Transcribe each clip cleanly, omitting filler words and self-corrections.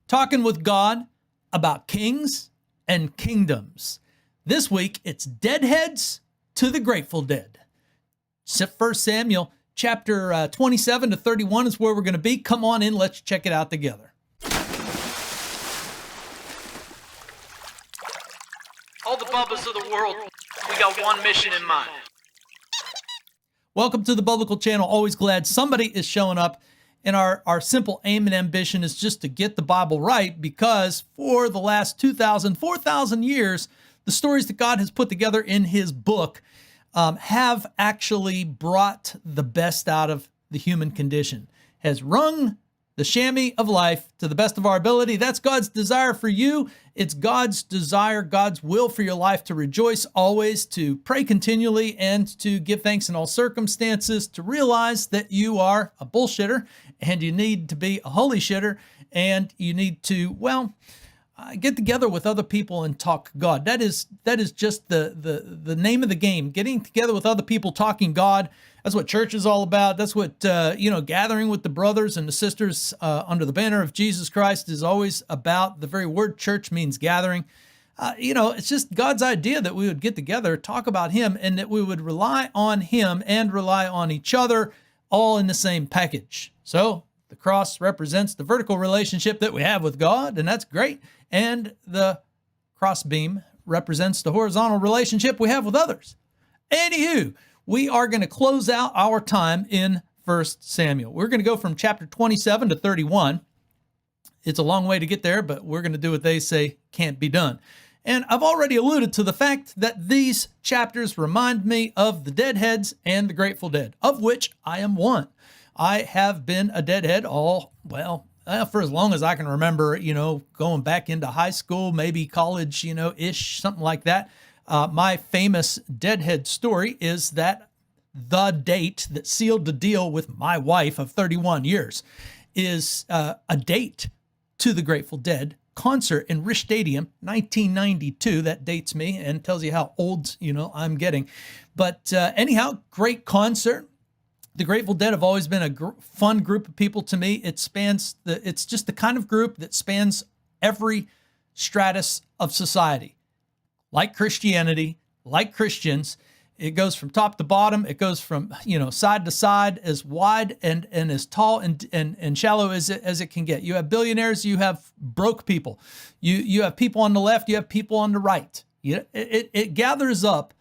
talking with God about kings and kingdoms. This week, it's deadheads to the Grateful Dead. 1 Samuel chapter 27 to 31 is where we're going to be. Come on in, let's check it out together. All the Bubbas of the world, we got one mission in mind. Welcome to the Biblical Channel. Always glad somebody is showing up. And our simple aim and ambition is just to get the Bible right, because for the last 2,000, 4,000 years, the stories that God has put together in his book have actually brought the best out of the human condition, has wrung the chamois of life to the best of our ability. That's God's desire for you. It's God's desire, God's will for your life, to rejoice always, to pray continually, and to give thanks in all circumstances, to realize that you are a bullshitter and you need to be a holy shitter, and you need to, get together with other people and talk God. That is just the name of the game. Getting together with other people, talking God. That's what church is all about. That's what, gathering with the brothers and the sisters under the banner of Jesus Christ is always about. The very word church means gathering. It's just God's idea that we would get together, talk about him, and that we would rely on him and rely on each other, all in the same package. So the cross represents the vertical relationship that we have with God, and that's great. And the crossbeam represents the horizontal relationship we have with others. Anywho, we are going to close out our time in 1 Samuel. We're going to go from chapter 27 to 31. It's a long way to get there, but we're going to do what they say can't be done. And I've already alluded to the fact that these chapters remind me of the Deadheads and the Grateful Dead, of which I am one. I have been a Deadhead for as long as I can remember, going back into high school, maybe college, ish, something like that. My famous Deadhead story is that the date that sealed the deal with my wife of 31 years is a date to the Grateful Dead concert in Rish Stadium, 1992. That dates me and tells you how old, I'm getting. But anyhow, great concert. The Grateful Dead have always been a fun group of people to me. It's just the kind of group that spans every stratus of society. Like Christianity, like Christians, it goes from top to bottom. It goes from, side to side, as wide and as tall and shallow as it can get. You have billionaires, you have broke people. You have people on the left, you have people on the right. It gathers up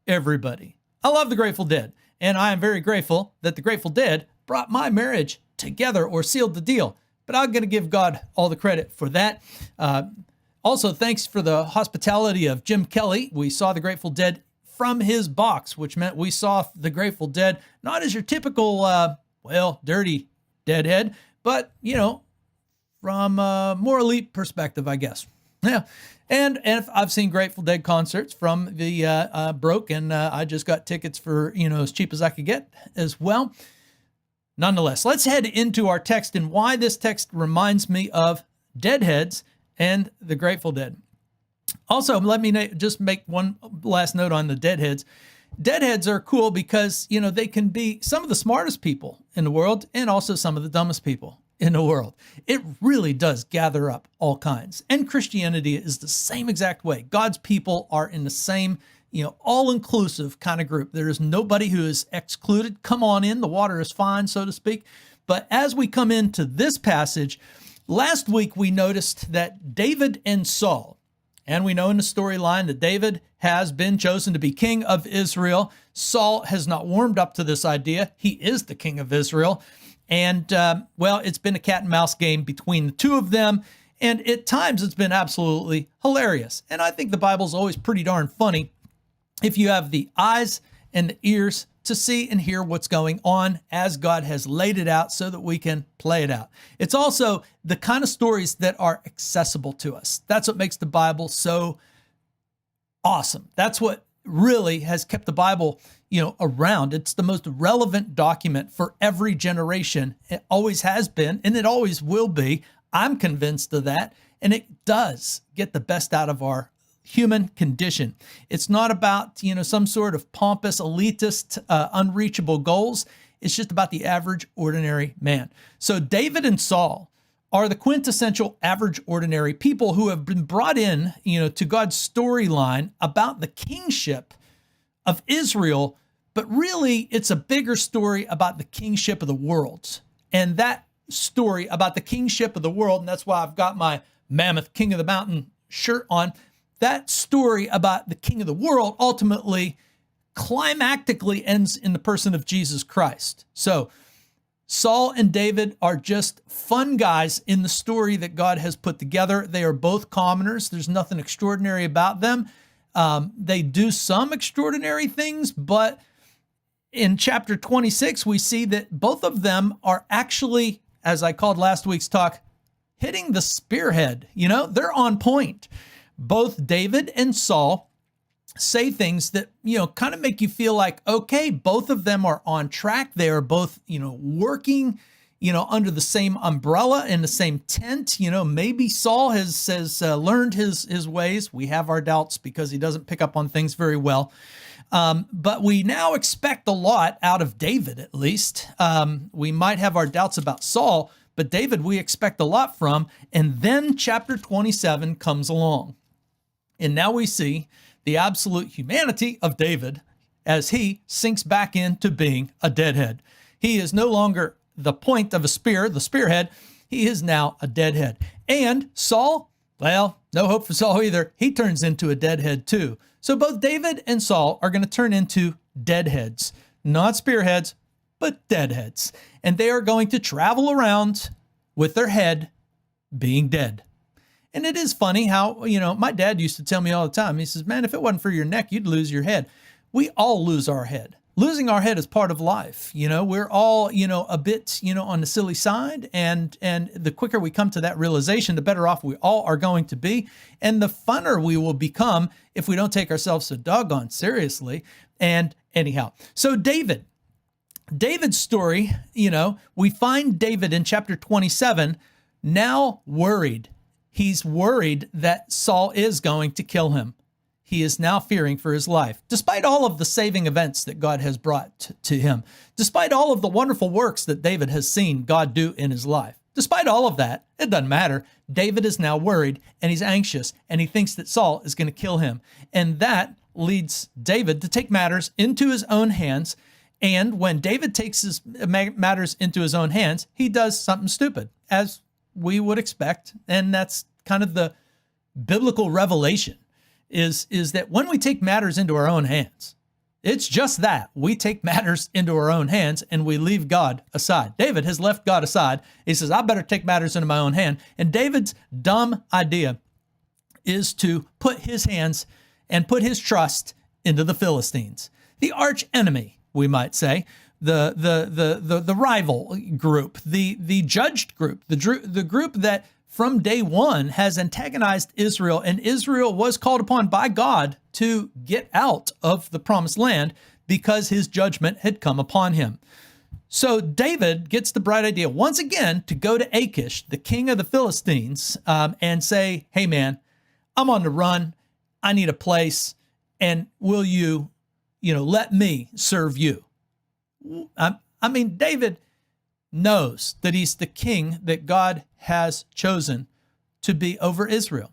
everybody. I love the Grateful Dead. And I am very grateful that the Grateful Dead brought my marriage together, or sealed the deal. But I'm going to give God all the credit for that. Also, thanks for the hospitality of Jim Kelly. We saw the Grateful Dead from his box, which meant we saw the Grateful Dead not as your typical, dirty Deadhead, but, from a more elite perspective, I guess. Yeah. And I've seen Grateful Dead concerts from the broke, and I just got tickets for, as cheap as I could get as well. Nonetheless, let's head into our text and why this text reminds me of Deadheads and the Grateful Dead. Also, let me just make one last note on the Deadheads. Deadheads are cool because, they can be some of the smartest people in the world and also some of the dumbest people in the world. It really does gather up all kinds. And Christianity is the same exact way. God's people are in the same, all-inclusive kind of group. There is nobody who is excluded. Come on in, the water is fine, so to speak. But as we come into this passage, last week we noticed that David and Saul, and we know in the storyline that David has been chosen to be king of Israel. Saul has not warmed up to this idea. He is the king of Israel. And, it's been a cat and mouse game between the two of them. And at times it's been absolutely hilarious. And I think the Bible's always pretty darn funny if you have the eyes and the ears to see and hear what's going on as God has laid it out so that we can play it out. It's also the kind of stories that are accessible to us. That's what makes the Bible so awesome. That's what really has kept the Bible, around. It's the most relevant document for every generation. It always has been, and it always will be. I'm convinced of that. And it does get the best out of our human condition. It's not about, some sort of pompous, elitist, unreachable goals. It's just about the average, ordinary man. So David and Saul are the quintessential average ordinary people who have been brought in, to God's storyline about the kingship of Israel, but really it's a bigger story about the kingship of the world. And that story about the kingship of the world, and that's why I've got my Mammoth King of the Mountain shirt on, that story about the king of the world ultimately climactically ends in the person of Jesus Christ. So Saul and David are just fun guys in the story that God has put together. They are both commoners. There's nothing extraordinary about them. They do some extraordinary things, but in chapter 26, we see that both of them are actually, as I called last week's talk, hitting the spearhead. They're on point. Both David and Saul say things that, kind of make you feel like, okay, both of them are on track. They are both, working, under the same umbrella in the same tent. Maybe Saul has learned his ways. We have our doubts because he doesn't pick up on things very well. But we now expect a lot out of David, at least. We might have our doubts about Saul, but David we expect a lot from. And then chapter 27 comes along. And now we see the absolute humanity of David as he sinks back into being a deadhead. He is no longer the point of a spear, the spearhead. He is now a deadhead. And Saul, well, no hope for Saul either. He turns into a deadhead too. So both David and Saul are going to turn into deadheads, not spearheads, but deadheads. And they are going to travel around with their head being dead. And it is funny how, my dad used to tell me all the time, he says, man, if it wasn't for your neck, you'd lose your head. We all lose our head. Losing our head is part of life. We're all, a bit, on the silly side. And the quicker we come to that realization, the better off we all are going to be. And the funner we will become if we don't take ourselves so doggone seriously. And anyhow, so David's story, we find David in chapter 27 now worried. He's worried that Saul is going to kill him. He is now fearing for his life, despite all of the saving events that God has brought to him, despite all of the wonderful works that David has seen God do in his life. Despite all of that, it doesn't matter. David is now worried and he's anxious and he thinks that Saul is going to kill him. And that leads David to take matters into his own hands. And when David takes his matters into his own hands, he does something stupid, as we would expect. And that's kind of the biblical revelation is that when we take matters into our own hands, it's just that we take matters into our own hands and we leave God aside. David has left God aside. He says, I better take matters into my own hand. And David's dumb idea is to put his hands and put his trust into the Philistines, the arch enemy, we might say, the rival group, the judged group, the group that from day one has antagonized Israel, and Israel was called upon by God to get out of the promised land because his judgment had come upon him. So David gets the bright idea once again to go to Achish, the king of the Philistines, and say, hey man, I'm on the run. I need a place. And will you, let me serve you? I mean, David knows that he's the king that God has chosen to be over Israel.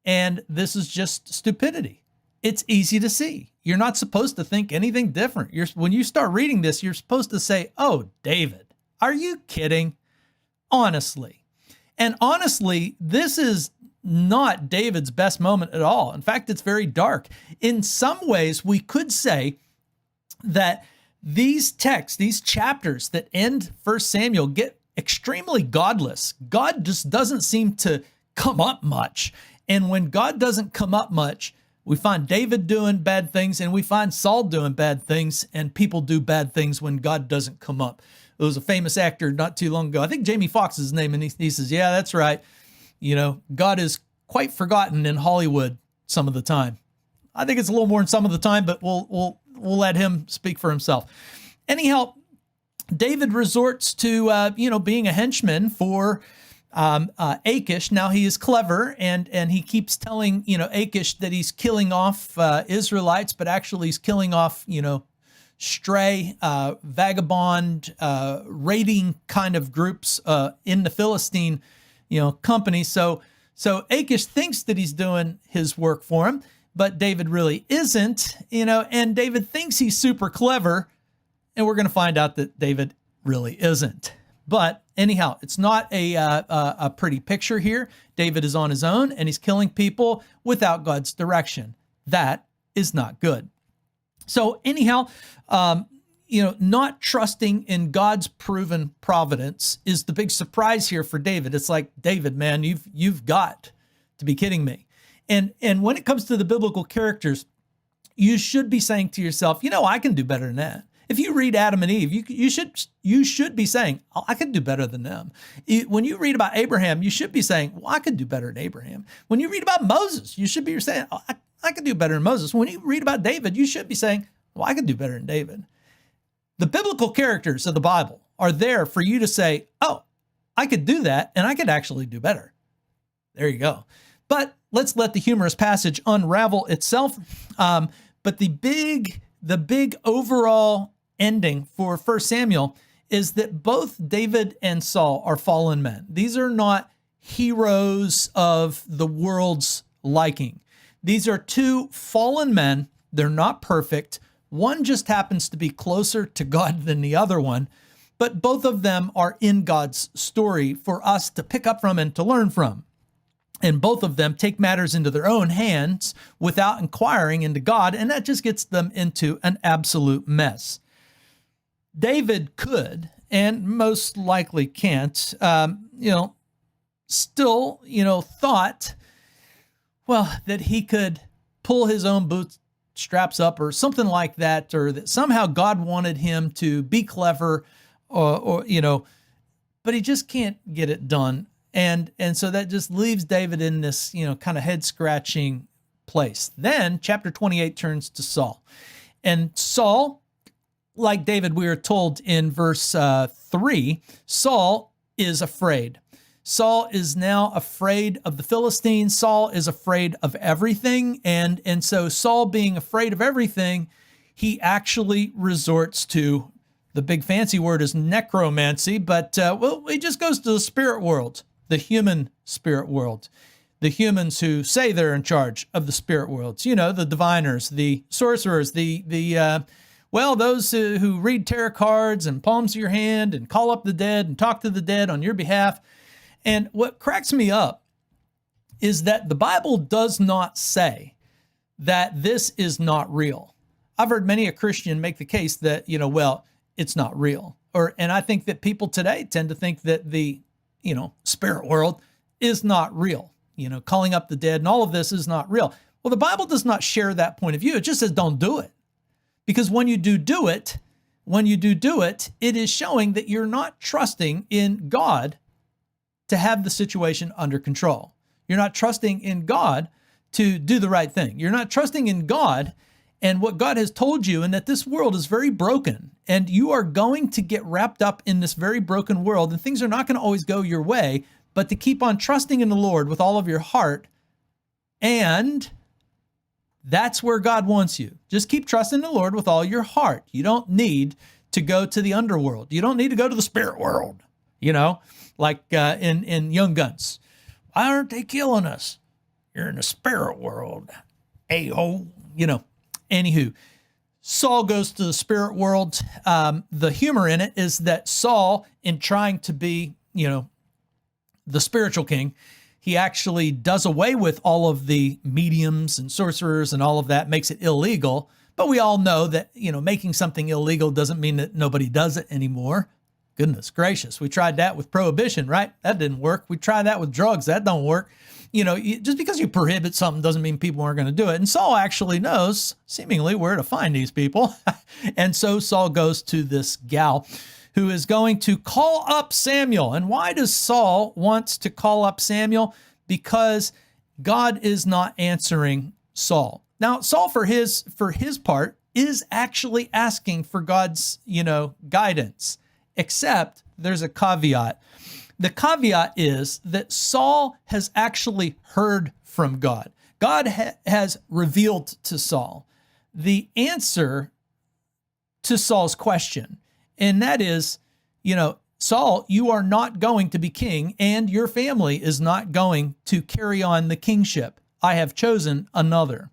And this is just stupidity. It's easy to see. You're not supposed to think anything different. When you start reading this, you're supposed to say, oh, David, are you kidding? Honestly. And honestly, this is not David's best moment at all. In fact, it's very dark. In some ways, we could say that these texts, these chapters that end 1 Samuel get extremely godless. God just doesn't seem to come up much. And when God doesn't come up much, we find David doing bad things and we find Saul doing bad things, and people do bad things when God doesn't come up. There was a famous actor not too long ago. I think Jamie Foxx is his name. And he says, yeah, that's right. God is quite forgotten in Hollywood some of the time. I think it's a little more than some of the time, but we'll let him speak for himself. Anyhow, David resorts to, being a henchman for Achish. Now he is clever and he keeps telling, Achish that he's killing off Israelites, but actually he's killing off, stray, vagabond, raiding kind of groups in the Philistine, company. So Achish thinks that he's doing his work for him, but David really isn't, and David thinks he's super clever, and we're going to find out that David really isn't. But anyhow, it's not a pretty picture here. David is on his own, and he's killing people without God's direction. That is not good. So anyhow, not trusting in God's proven providence is the big surprise here for David. It's like, David, man, you've got to be kidding me. And when it comes to the biblical characters, you should be saying to yourself, I can do better than that. If you read Adam and Eve, you should be saying, oh, I could do better than them. When you read about Abraham, you should be saying, well, I could do better than Abraham. When you read about Moses, you should be saying, oh, I could do better than Moses. When you read about David, you should be saying, well, I could do better than David. The biblical characters of the Bible are there for you to say, oh, I could do that, and I could actually do better. There you go. But let's let the humorous passage unravel itself. But the big overall ending for 1 Samuel is that both David and Saul are fallen men. These are not heroes of the world's liking. These are two fallen men. They're not perfect. One just happens to be closer to God than the other one, but both of them are in God's story for us to pick up from and to learn from. And both of them take matters into their own hands without inquiring into God, and that just gets them into an absolute mess. David could, and most likely can't, still, thought, well, that he could pull his own bootstraps up or something like that, or that somehow God wanted him to be clever, or but he just can't get it done. And so that just leaves David in this, kind of head-scratching place. Then chapter 28 turns to Saul. And Saul, like David, we are told in verse 3, Saul is afraid. Saul is now afraid of the Philistines. Saul is afraid of everything. And so Saul, being afraid of everything, he actually resorts to, the big fancy word is necromancy, but he just goes to the spirit world. The human spirit world, the humans who say they're in charge of the spirit worlds, the diviners, the sorcerers, those who read tarot cards and palms of your hand and call up the dead and talk to the dead on your behalf. And what cracks me up is that the Bible does not say that this is not real. I've heard many a Christian make the case that, it's not real. And I think that people today tend to think that the spirit world is not real. Calling up the dead and all of this is not real. Well, the Bible does not share that point of view. It just says don't do it. Because when you do it, it is showing that you're not trusting in God to have the situation under control. You're not trusting in God to do the right thing. You're not trusting in God and what God has told you, and that this world is very broken, and you are going to get wrapped up in this very broken world, and things are not going to always go your way, but to keep on trusting in the Lord with all of your heart, and that's where God wants you. Just keep trusting the Lord with all your heart. You don't need to go to the underworld. You don't need to go to the spirit world, like in Young Guns. Why aren't they killing us? You're in the spirit world, a-ho, Anywho, Saul goes to the spirit world. The humor in it is that Saul, in trying to be, the spiritual king, he actually does away with all of the mediums and sorcerers and all of that, makes it illegal. But we all know that, making something illegal doesn't mean that nobody does it anymore. Goodness gracious. We tried that with prohibition, right? That didn't work. We tried that with drugs. That don't work. Just because you prohibit something doesn't mean people aren't going to do it. And Saul actually knows, seemingly, where to find these people. And so Saul goes to this gal who is going to call up Samuel. And why does Saul want to call up Samuel? Because God is not answering Saul. Now, Saul, for his part, is actually asking for God's, guidance, except there's a caveat. The caveat is that Saul has actually heard from God. God has revealed to Saul the answer to Saul's question. And that is, Saul, you are not going to be king, and your family is not going to carry on the kingship. I have chosen another.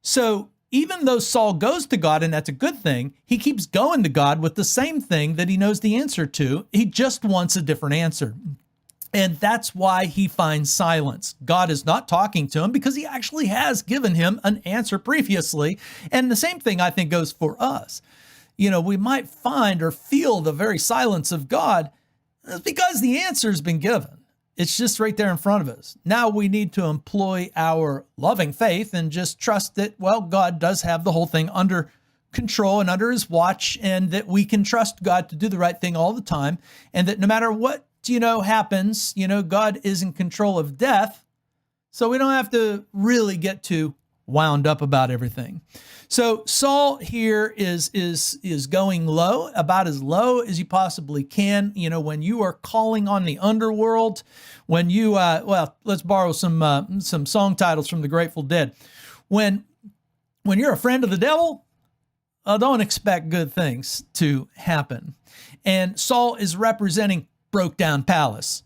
So even though Saul goes to God, and that's a good thing, he keeps going to God with the same thing that he knows the answer to. He just wants a different answer. And that's why he finds silence. God is not talking to him because he actually has given him an answer previously. And the same thing I think goes for us. We might find or feel the very silence of God because the answer's been given. It's just right there in front of us. Now we need to employ our loving faith and just trust that, God does have the whole thing under control and under his watch, and that we can trust God to do the right thing all the time. And that no matter what, happens, God is in control of death. So we don't have to really get too wound up about everything. So Saul here is going low, about as low as you possibly can. When you are calling on the underworld, when you, let's borrow some song titles from the Grateful Dead. When you're a friend of the devil, don't expect good things to happen. And Saul is representing broke down palace.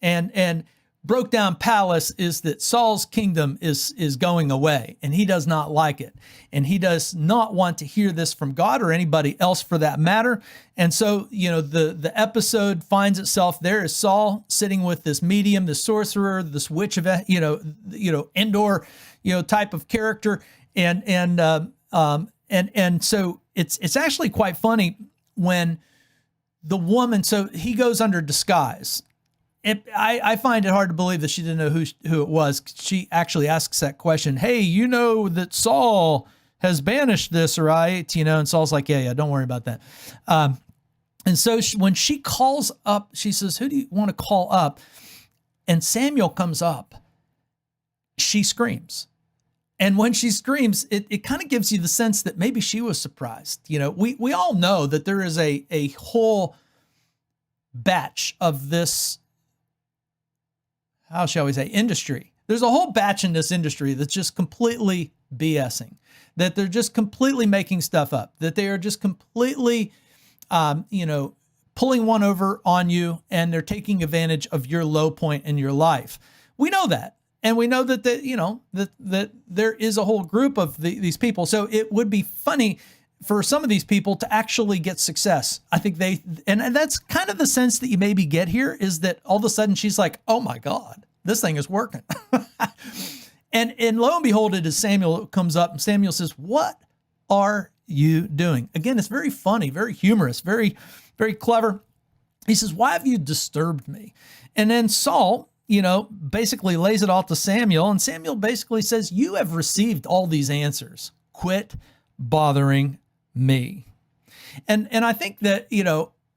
And broke down palace is that Saul's kingdom is going away, and he does not like it. And he does not want to hear this from God or anybody else for that matter. And so, the episode finds itself there as Saul sitting with this medium, this sorcerer, this witch of, Endor, type of character. And so it's actually quite funny when the woman, so he goes under disguise. I find it hard to believe that she didn't know who it was. She actually asks that question. Hey, you know that Saul has banished this, right? And Saul's like, yeah, don't worry about that. And so when she calls up, she says, who do you want to call up? And Samuel comes up. She screams. And when she screams, it kind of gives you the sense that maybe she was surprised. We all know that there is a whole batch of this, how shall we say, industry. There's a whole batch in this industry that's just completely BSing, that they're just completely making stuff up, that they are just completely, pulling one over on you, and they're taking advantage of your low point in your life. We know that. And we know that that there is a whole group of these people. So it would be funny for some of these people to actually get success. I think and that's kind of the sense that you maybe get here, is that all of a sudden she's like, oh my God, this thing is working. and lo and behold, it is Samuel who comes up, and Samuel says, what are you doing? Again, it's very funny, very humorous, very, very clever. He says, why have you disturbed me? And then Saul, basically lays it all to Samuel. And Samuel basically says, you have received all these answers. Quit bothering me. And I think that,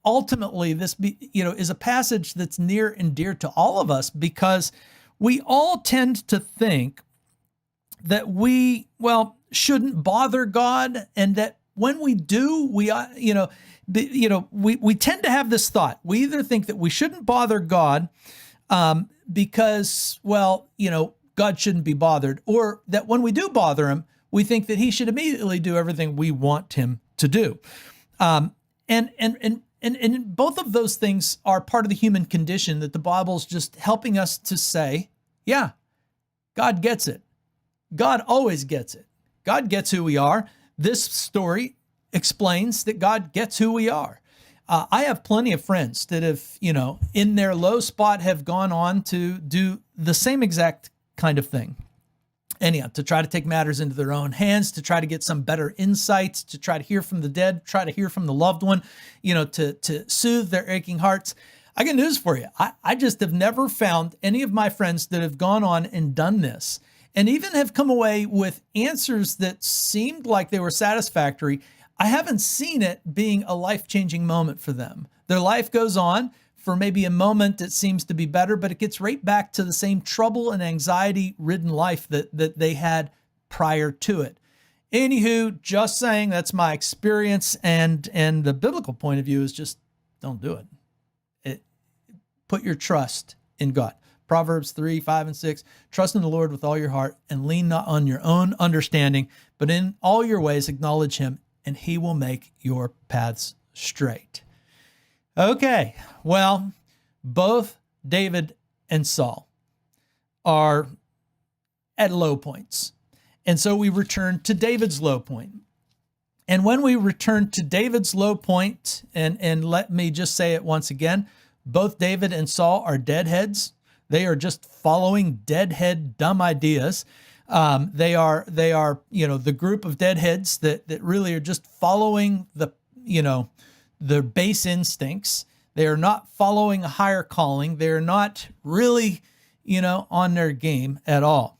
ultimately this, is a passage that's near and dear to all of us, because we all tend to think that we, shouldn't bother God. And that when we do, we tend to have this thought. We either think that we shouldn't bother God, because, God shouldn't be bothered, or that when we do bother him, we think that he should immediately do everything we want him to do. And both of those things are part of the human condition that the Bible's just helping us to say, yeah, God gets it. God always gets it. God gets who we are. This story explains that God gets who we are. I have plenty of friends that have, in their low spot have gone on to do the same exact kind of thing. Anyhow, to try to take matters into their own hands, to try to get some better insights, to try to hear from the dead, try to hear from the loved one, to soothe their aching hearts. I got news for you. I just have never found any of my friends that have gone on and done this, and even have come away with answers that seemed like they were satisfactory. I haven't seen it being a life-changing moment for them. Their life goes on for maybe a moment that seems to be better, but it gets right back to the same trouble and anxiety-ridden life that they had prior to it. Anywho, just saying, that's my experience, and the biblical point of view is just don't do it. Put your trust in God. Proverbs 3, 5, and 6, trust in the Lord with all your heart and lean not on your own understanding, but in all your ways acknowledge him, and he will make your paths straight. Okay, well, both David and Saul are at low points. And so we return to David's low point. And when we return to David's low point, and let me just say it once again, both David and Saul are deadheads. They are just following deadhead dumb ideas. They are, the group of deadheads that really are just following their base instincts. They are not following a higher calling. They're not really, on their game at all.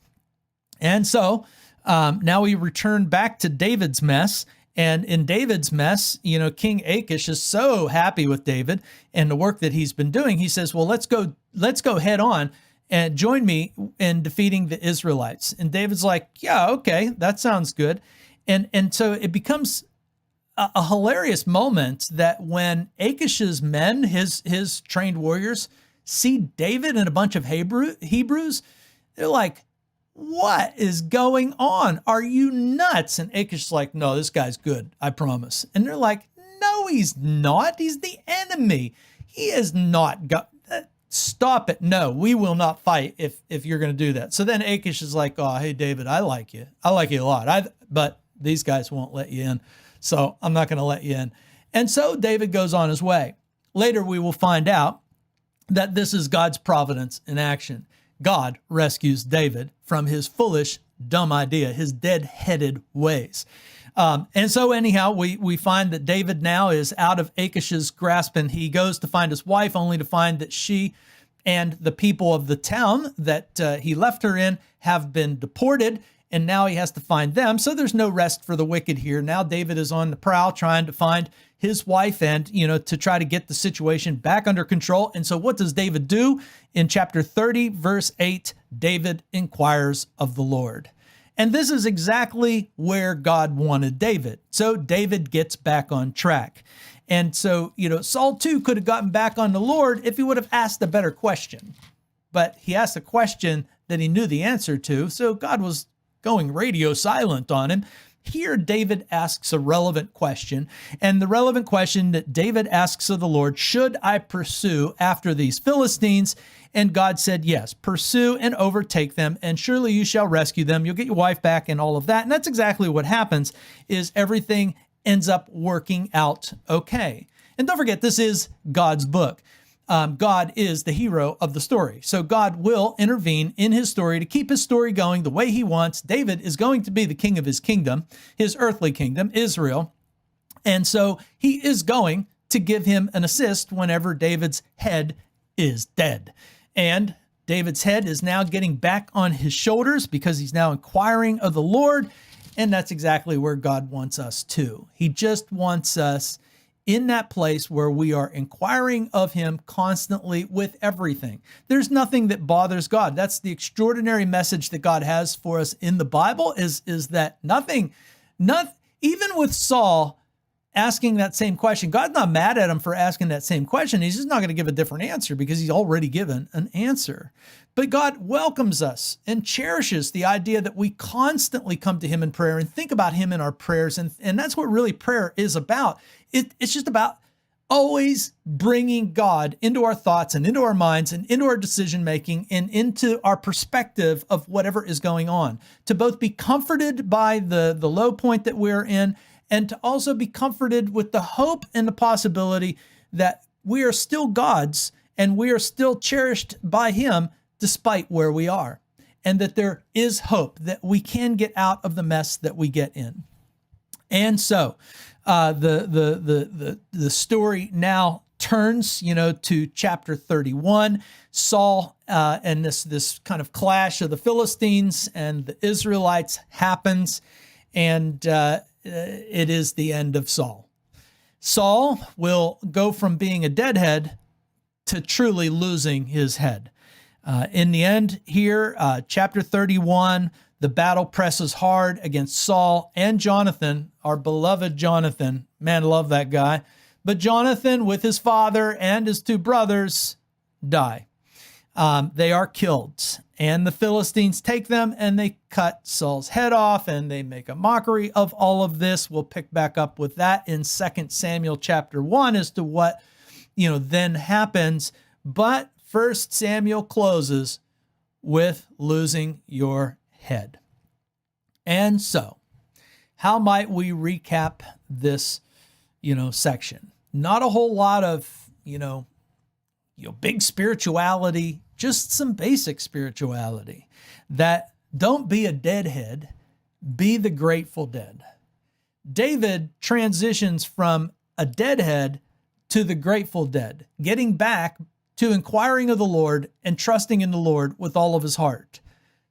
And so now we return back to David's mess. And in David's mess, King Achish is so happy with David and the work that he's been doing. He says, well, let's go head on and join me in defeating the Israelites. And David's like, yeah, okay, that sounds good. And so it becomes a hilarious moment that when Achish's men, his trained warriors, see David and a bunch of Hebrews, they're like, what is going on? Are you nuts? And Achish's like, no, this guy's good, I promise. And they're like, no, he's not. He's the enemy. He is not. Stop it. No, we will not fight if you're going to do that. So then Achish is like, oh, hey, David, I like you. I like you a lot. But these guys won't let you in. So I'm not going to let you in. And so David goes on his way. Later, we will find out that this is God's providence in action. God rescues David from his foolish, dumb idea, his dead-headed ways. And so anyhow, we find that David now is out of Achish's grasp, and he goes to find his wife, only to find that she and the people of the town that he left her in have been deported, and now he has to find them. So there's no rest for the wicked here. Now David is on the prowl trying to find his wife and, to try to get the situation back under control. And so what does David do? In chapter 30, verse 8, David inquires of the Lord. And this is exactly where God wanted David. So David gets back on track. And so, Saul too could have gotten back on the Lord if he would have asked a better question. But he asked a question that he knew the answer to. So God was going radio silent on him. Here, David asks a relevant question, and the relevant question that David asks of the Lord, should I pursue after these Philistines? And God said, yes, pursue and overtake them, and surely you shall rescue them. You'll get your wife back and all of that. And that's exactly what happens, is everything ends up working out okay. And don't forget, this is God's book. God is the hero of the story. So God will intervene in his story to keep his story going the way he wants. David is going to be the king of his kingdom, his earthly kingdom, Israel. And so he is going to give him an assist whenever David's head is dead. And David's head is now getting back on his shoulders because he's now inquiring of the Lord. And that's exactly where God wants us to. He just wants us in that place where we are inquiring of him constantly with everything. There's nothing that bothers God. That's the extraordinary message that God has for us in the Bible is that nothing, even with Saul asking that same question, God's not mad at him for asking that same question. He's just not going to give a different answer because he's already given an answer. But God welcomes us and cherishes the idea that we constantly come to him in prayer and think about him in our prayers. And that's what really prayer is about. It's just about always bringing God into our thoughts and into our minds and into our decision making and into our perspective of whatever is going on, to both be comforted by the low point that we're in and to also be comforted with the hope and the possibility that we are still God's and we are still cherished by him despite where we are, and that there is hope that we can get out of the mess that we get in. And so the story now turns, to chapter 31. Saul and this kind of clash of the Philistines and the Israelites happens, and it is the end of Saul. Saul will go from being a deadhead to truly losing his head. In the end here, chapter 31, the battle presses hard against Saul and Jonathan, our beloved Jonathan. Man, love that guy. But Jonathan, with his father and his two brothers, die. They are killed. And the Philistines take them and they cut Saul's head off and they make a mockery of all of this. We'll pick back up with that in 2 Samuel chapter 1 as to what, then happens. But 1 Samuel closes with losing your head. And so, how might we recap this, section? Not a whole lot of, big spirituality, just some basic spirituality. That don't be a deadhead, be the Grateful Dead. David transitions from a deadhead to the Grateful Dead, getting back to inquiring of the Lord and trusting in the Lord with all of his heart.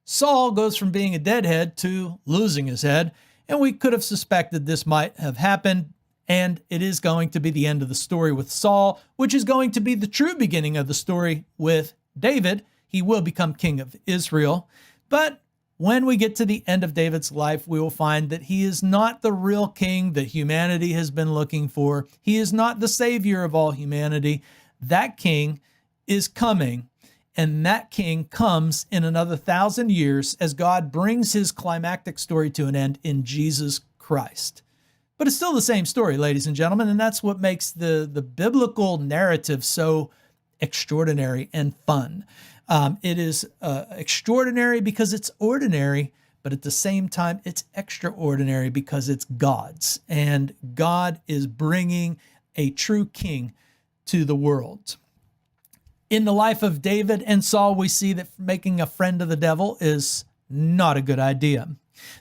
Saul goes from being a deadhead to losing his head, and we could have suspected this might have happened, and it is going to be the end of the story with Saul, which is going to be the true beginning of the story with David. He will become king of Israel. But when we get to the end of David's life, we will find that he is not the real king that humanity has been looking for. He is not the savior of all humanity. That king is coming, and that king comes in another 1,000 years as God brings his climactic story to an end in Jesus Christ. But it's still the same story, ladies and gentlemen, and that's what makes the biblical narrative so extraordinary and fun. It is extraordinary because it's ordinary, but at the same time, it's extraordinary because it's God's. And God is bringing a true king to the world. In the life of David and Saul, we see that making a friend of the devil is not a good idea.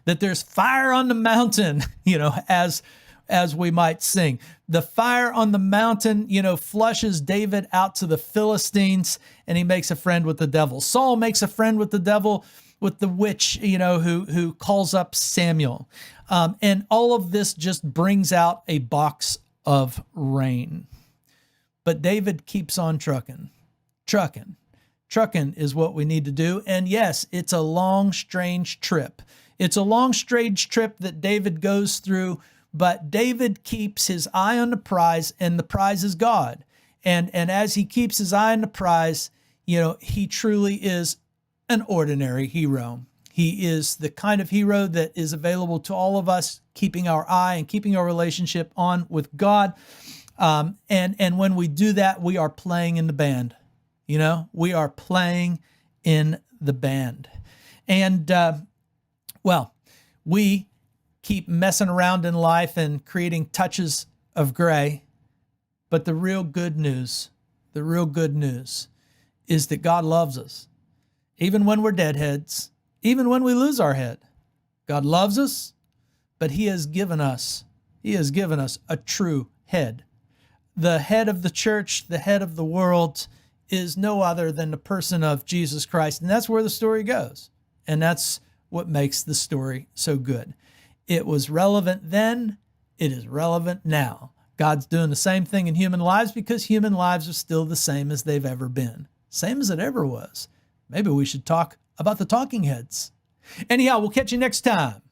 That there's fire on the mountain, as we might sing. The fire on the mountain, flushes David out to the Philistines, and he makes a friend with the devil. Saul makes a friend with the devil, with the witch, who calls up Samuel. And all of this just brings out a box of rain. But David keeps on trucking. Trucking is what we need to do. And yes, it's a long, strange trip. It's a long, strange trip that David goes through, but David keeps his eye on the prize, and the prize is God. And as he keeps his eye on the prize, he truly is an ordinary hero. He is the kind of hero that is available to all of us, keeping our eye and keeping our relationship on with God. And when we do that, we are playing in the band. We are playing in the band. And, we keep messing around in life and creating touches of gray. But the real good news is that God loves us. Even when we're deadheads, even when we lose our head, God loves us, but he has given us a true head. The head of the church, the head of the world, is no other than the person of Jesus Christ. And that's where the story goes. And that's what makes the story so good. It was relevant then. It is relevant now. God's doing the same thing in human lives because human lives are still the same as they've ever been. Same as it ever was. Maybe we should talk about the talking heads. Anyhow, we'll catch you next time.